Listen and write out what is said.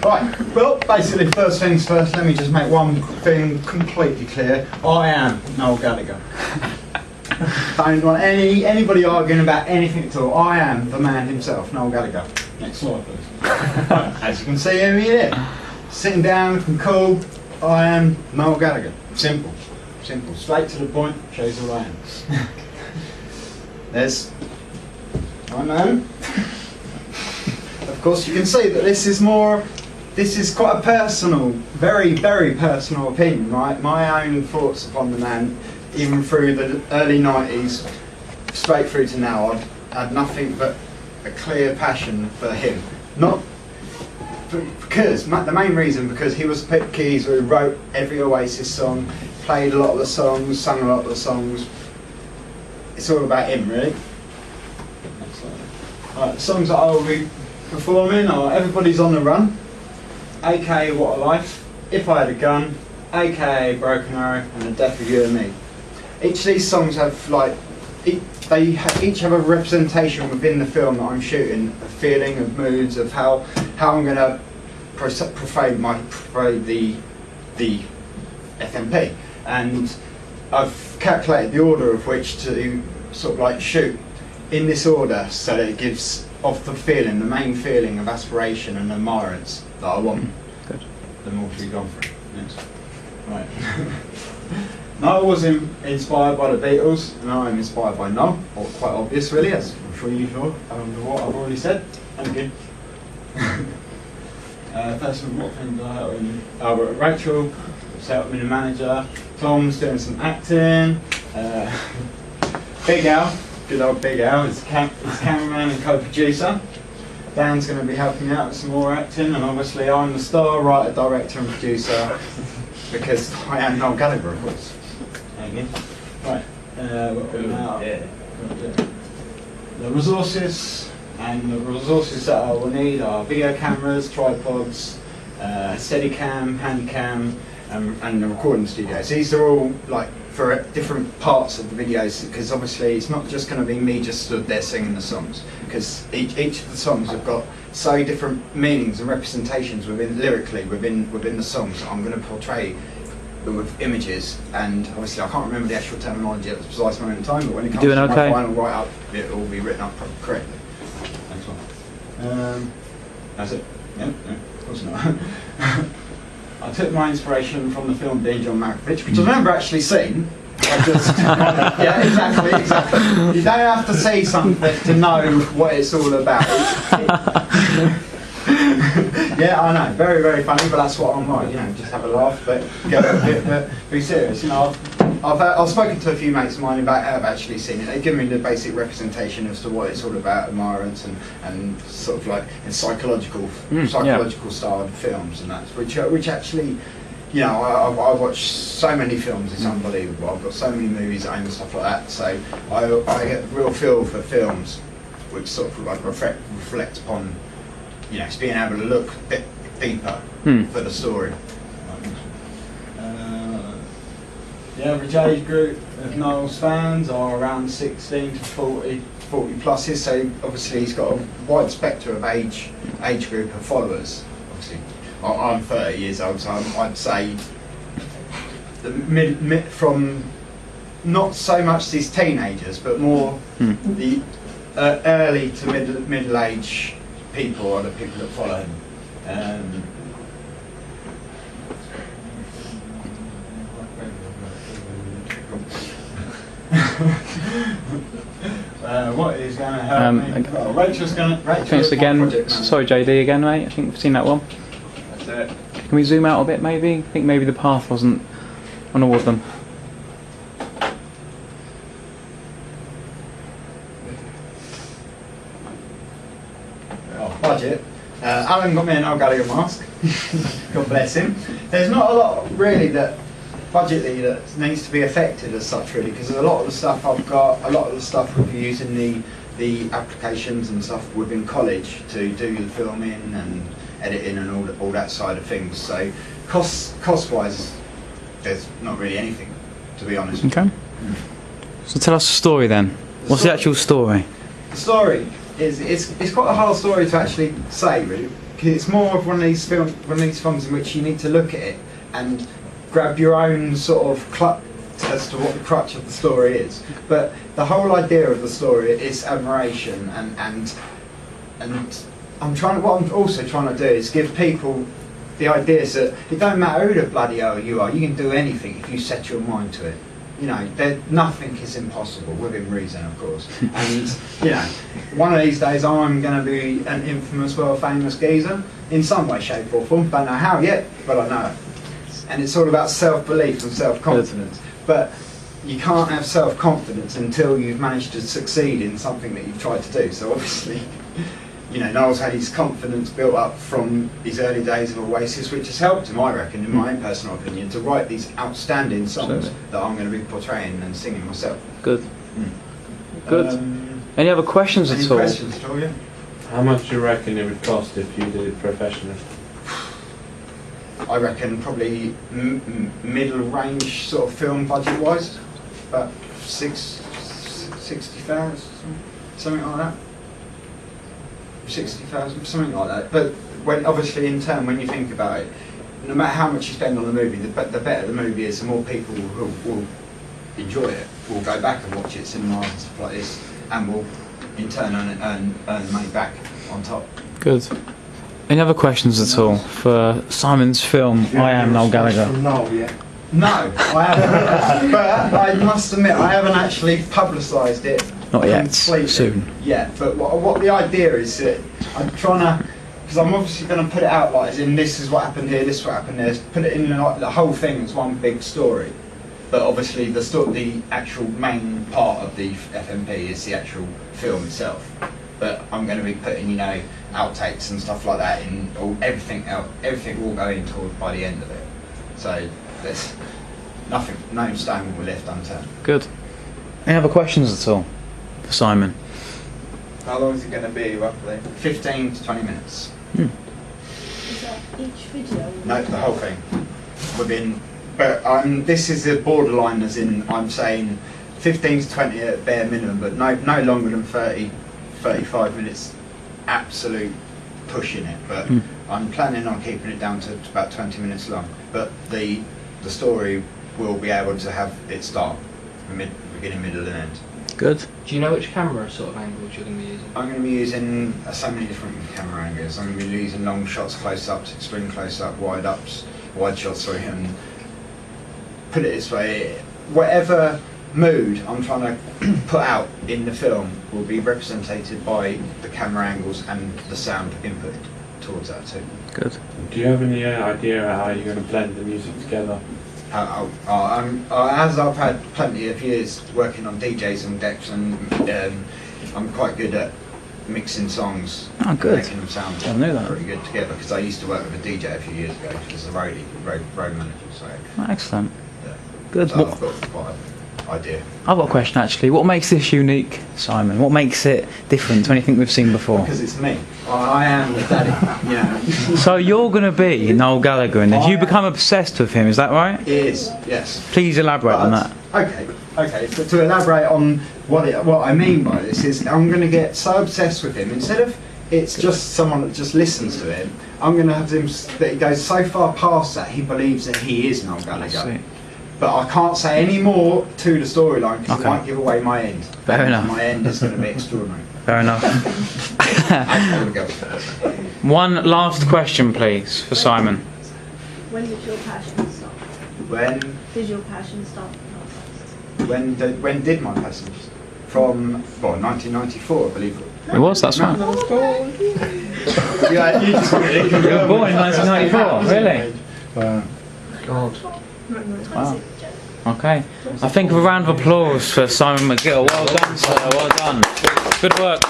Right, well, basically, first things first, let me just make one thing completely clear. I am Noel Gallagher. Don't want anybody arguing about anything at all. I am the man himself, Noel Gallagher. Next slide, please. Right, as you can see over here, sitting down, looking cool, I am Noel Gallagher. Simple. Simple. Straight to the point, shows who I am. There's my man. Of course, you can see that this is quite a personal, very, very personal opinion, right? My own thoughts upon the man, even through the early 90s, straight through to now, I've had nothing but a clear passion for him. Not because, the main reason, because he was the keys who wrote every Oasis song, played a lot of the songs, sang a lot of the songs. It's all about him, really. Right, the songs that I will be performing are Everybody's on the Run, aka What a Life, If I Had a Gun, aka Broken Arrow, and The Death of You and Me. Each of these songs have each have a representation within the film that I'm shooting, a feeling of moods of how I'm going to portray the FMP, and I've calculated the order of which to sort of like shoot in this order so that it gives off the feeling, the main feeling of aspiration and admirance that I want. Good. Then what have we gone through? Next. Right. Noel was inspired by the Beatles, and I'm inspired by Noel. Quite obvious, really, as I'm sure you know what I've already said. Thank you. First of all, what thing did I help in? Rachel set up me the manager. Tom's doing some acting. Big Al, good old Big Al, is cameraman and co-producer. Dan's going to be helping me out with some more acting, and obviously I'm the star, writer, director and producer, because I am Noel Gallagher, of course. Thank you. Right, now, the resources, and the resources that I will need are video cameras, tripods, Steadicam, Handycam, and the recording studios. These are all like for different parts of the videos, because obviously it's not just going to be me just stood there singing the songs, because each of the songs have got so different meanings and representations lyrically within the songs that I'm going to portray with images, and obviously I can't remember the actual terminology at the precise moment in time, but when it comes to my final write-up, it will be written up correctly. Next one. That's it. Yeah, of course not. I took my inspiration from the film Being John Malkovich, which I've never actually seen. I just, yeah, exactly. You don't have to see something to know what it's all about. Yeah, I know, very, very funny, but that's what I'm like, you know, just have a laugh, but get a bit, be serious. You know, I've spoken to a few mates of mine about how I've actually seen it. They've given me the basic representation as to what it's all about, admirance and sort of like in psychological styled films and that, which actually, you know, I watch so many films, it's unbelievable. I've got so many movies at home and stuff like that, so I get a real feel for films which sort of like reflect upon, you know, it's being able to look a bit deeper for the story. The average age group of Noel's fans are around 16 to 40 pluses, so obviously he's got a wide spectrum of age group of followers. Obviously, I'm 30 years old, so I'd say the from not so much these teenagers, but more the early to middle age people are the people that follow him. What is going to help me? Well, Rachel's going to... Thanks again. Sorry, JD, again, mate. I think we've seen that one. That's it. Can we zoom out a bit, maybe? I think maybe the path wasn't on all of them. Budget. Alan got me an Noel Gallagher mask. God bless him. There's not a lot really that budgetly that needs to be affected as such, really, because a lot of the stuff I've got, a lot of the stuff we're using the applications and stuff within college to do the filming and editing and all that side of things. So cost wise, there's not really anything, to be honest. Okay. So tell us the story then. What's the actual story? The story is it's quite a hard story to actually say, really. it's more of one of these films in which you need to look at it and grab your own sort of clutch as to what the crutch of the story is. But the whole idea of the story is admiration, and what I'm also trying to do is give people the ideas that it don't matter who the bloody hell you are, you can do anything if you set your mind to it. You know, nothing is impossible, within reason, of course. And, you know, one of these days I'm going to be an infamous, world-famous geezer in some way, shape or form. Don't know how yet, but I know it. And it's all about self-belief and self-confidence. But you can't have self-confidence until you've managed to succeed in something that you've tried to do. So obviously, you know, Noel's had his confidence built up from his early days of Oasis, which has helped him, I reckon, in my own personal opinion, to write these outstanding songs that I'm going to be portraying and singing myself. Good. Good. Any other questions at all? Any questions at all, yeah? How much do you reckon it would cost if you did it professionally? I reckon probably middle range sort of film budget wise, about 60,000, something like that. 60,000, something like that. But when obviously in turn, when you think about it, no matter how much you spend on the movie, the better the movie is, the more people will enjoy it, will go back and watch it, cinemas and stuff like this, and will in turn earn money back on top. Good. Any other questions at all for Simon's film, I Am Noel Gallagher? No, I haven't. But I must admit, I haven't actually publicised it. Not yet. Completely. Soon. Yeah, but what the idea is that I'm trying to, because I'm obviously going to put it out like as in this is what happened here, this is what happened there. Put it in like the whole thing as one big story. But obviously the actual main part of the FMP is the actual film itself. But I'm going to be putting, you know, outtakes and stuff like that in, or everything else. Everything will go into by the end of it. So there's nothing, no stone will be left unturned. Good. Any other questions at all for Simon? How long is it going to be roughly? 15 to 20 minutes. Is that each video? No, the whole thing. Within, but this is a borderline, as in I'm saying 15 to 20 at bare minimum, but no longer than 30, 35 minutes. Absolute pushing it, but I'm planning on keeping it down to about 20 minutes long. But the story will be able to have its start, beginning, middle, and end. Good. Do you know which camera sort of angles you're going to be using? I'm going to be using so many different camera angles. I'm going to be using long shots, close-ups, extreme close-up, wide shots, sorry, and put it this way, whatever mood I'm trying to put out in the film will be represented by the camera angles and the sound input towards that too. Good. Do you have any idea how you're going to blend the music together? As I've had plenty of years working on DJs and decks, and I'm quite good at mixing songs, good. making them sound I knew that. pretty good together, because I used to work with a DJ a few years ago as a road manager. So Excellent. yeah. Good. So I've got quite an idea. I've got a question actually. What makes this unique, Simon? What makes it different to anything we've seen before? Because it's me. I am the daddy. You know. So you're going to be Noel Gallagher in this. You become obsessed with him, is that right? It is, yes. Please elaborate on that. Okay. But to elaborate on what I mean by this is, I'm going to get so obsessed with him. Instead of it's just someone that just listens to him, I'm going to have him that he goes so far past that he believes that he is Noel Gallagher. But I can't say any more to the storyline because it might give away my end. Fair enough. My end is going to be extraordinary. Fair enough. There we go. One last question, please, for Simon. When did your passion stop? When Did your passion stop? when did my passion? From 1994, I believe. It was, that's right. Yeah, you just You were born in 1994, really? God. Wow. Okay. I think a round of applause for Simon Mcgill. Well done, sir. Well done. Good work.